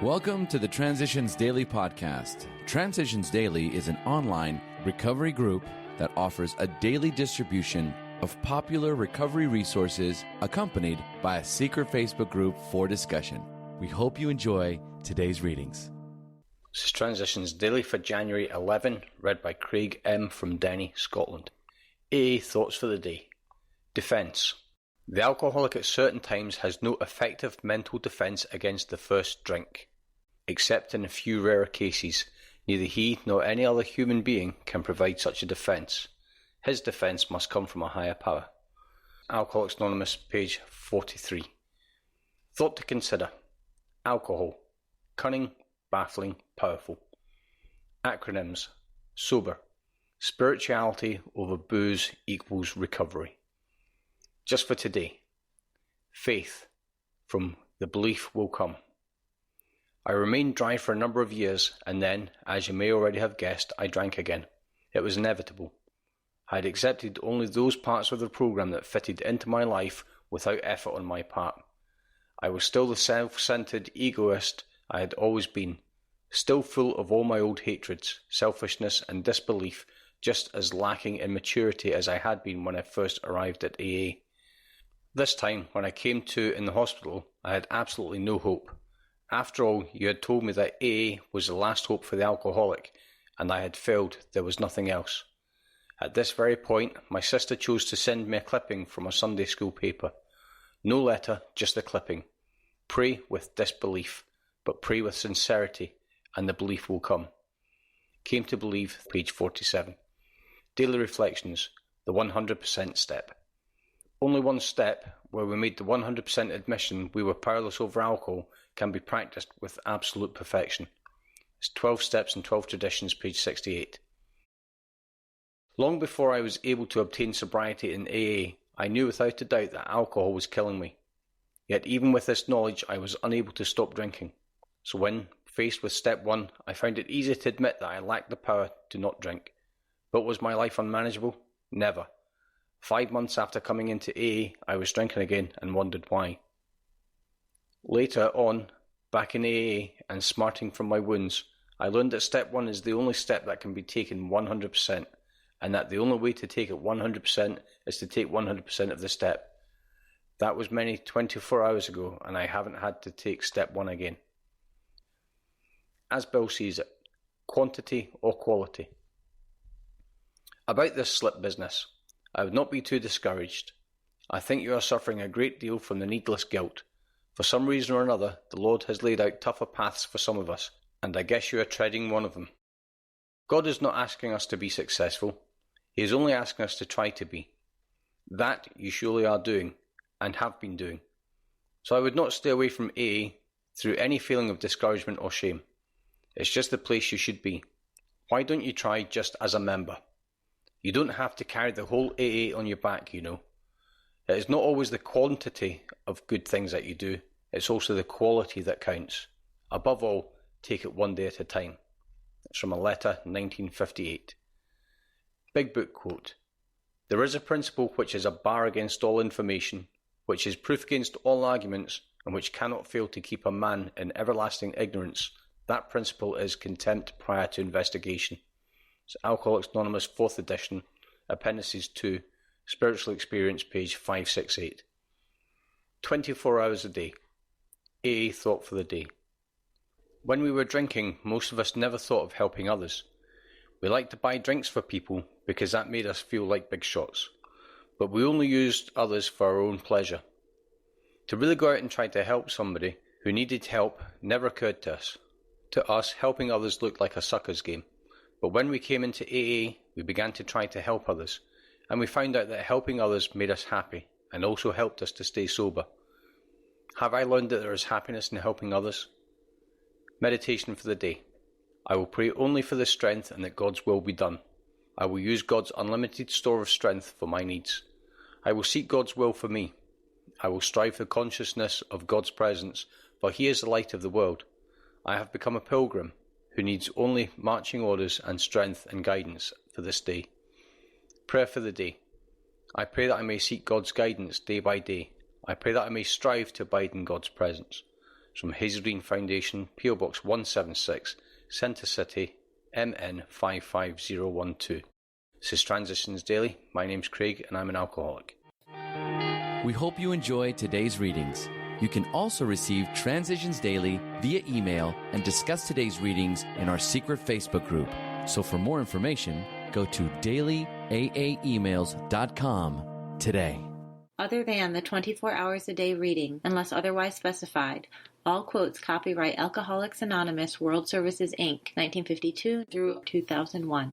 Welcome to the Transitions Daily podcast. Transitions Daily is an online recovery group that offers a daily distribution of popular recovery resources accompanied by a secret Facebook group for discussion. We hope you enjoy today's readings. This is Transitions Daily for January 11, read by Craig M. from Denny, Scotland. AA Thoughts for the Day. Defence. The alcoholic at certain times has no effective mental defence against the first drink. Except in a few rare cases, neither he nor any other human being can provide such a defence. His defence must come from a higher power. Alcoholics Anonymous, page 43. Thought to consider. Alcohol. Cunning, baffling, powerful. Acronyms. Sober. Spirituality over booze equals recovery. Just for today. Faith. From the belief will come. I remained dry for a number of years, and then, as you may already have guessed, I drank again. It was inevitable. I had accepted only those parts of the program that fitted into my life without effort on my part. I was still the self-centered egoist I had always been, still full of all my old hatreds, selfishness and disbelief, just as lacking in maturity as I had been when I first arrived at AA. This time, when I came to in the hospital, I had absolutely no hope. After all, you had told me that AA was the last hope for the alcoholic, and I had failed. There was nothing else. At this very point, my sister chose to send me a clipping from a Sunday school paper. No letter, just a clipping. Pray with disbelief, but pray with sincerity, and the belief will come. Came to believe, page 47. Daily Reflections, the 100% step. Only one step, where we made the 100% admission we were powerless over alcohol, can be practiced with absolute perfection. It's 12 Steps and 12 Traditions, page 68. Long before I was able to obtain sobriety in AA, I knew without a doubt that alcohol was killing me. Yet even with this knowledge, I was unable to stop drinking. So when faced with step 1, I found it easy to admit that I lacked the power to not drink. But was my life unmanageable? Never. 5 months after coming into AA, I was drinking again and wondered why. Later on, back in AA and smarting from my wounds, I learned that step 1 is the only step that can be taken 100%, and that the only way to take it 100% is to take 100% of the step. That was many 24 hours ago, and I haven't had to take step 1 again. As Bill sees it, quantity or quality. About this slip business, I would not be too discouraged. I think you are suffering a great deal from the needless guilt. For some reason or another, the Lord has laid out tougher paths for some of us, and I guess you are treading one of them. God is not asking us to be successful. He is only asking us to try to be. That you surely are doing, and have been doing. So I would not stay away from AA through any feeling of discouragement or shame. It's just the place you should be. Why don't you try just as a member? You don't have to carry the whole AA on your back, you know. It is not always the quantity of good things that you do, it's also the quality that counts. Above all, take it one day at a time. It's from a letter, 1958. Big Book quote. There is a principle which is a bar against all information, which is proof against all arguments, and which cannot fail to keep a man in everlasting ignorance. That principle is contempt prior to investigation. It's Alcoholics Anonymous, 4th edition, Appendices 2, Spiritual Experience, page 568. 24 hours a day. AA Thought for the Day. When we were drinking, most of us never thought of helping others. We liked to buy drinks for people because that made us feel like big shots. But we only used others for our own pleasure. To really go out and try to help somebody who needed help never occurred to us. To us, helping others looked like a sucker's game. But when we came into AA, we began to try to help others, and we found out that helping others made us happy, and also helped us to stay sober. Have I learned that there is happiness in helping others? Meditation for the day. I will pray only for the strength and that God's will be done. I will use God's unlimited store of strength for my needs. I will seek God's will for me. I will strive for consciousness of God's presence, for He is the light of the world. I have become a pilgrim, who needs only marching orders and strength and guidance for this day. Prayer for the day. I pray that I may seek God's guidance day by day. I pray that I may strive to abide in God's presence. from Hazelgreen Foundation, PO Box 176, Centre City, MN 55012. This is Transitions Daily. My name's Craig and I'm an alcoholic. We hope you enjoyed today's readings. You can also receive Transitions Daily via email and discuss today's readings in our secret Facebook group. So for more information, go to dailyaaemails.com today. Other than the 24 hours a day reading, unless otherwise specified, all quotes copyright Alcoholics Anonymous World Services, Inc., 1952 through 2001.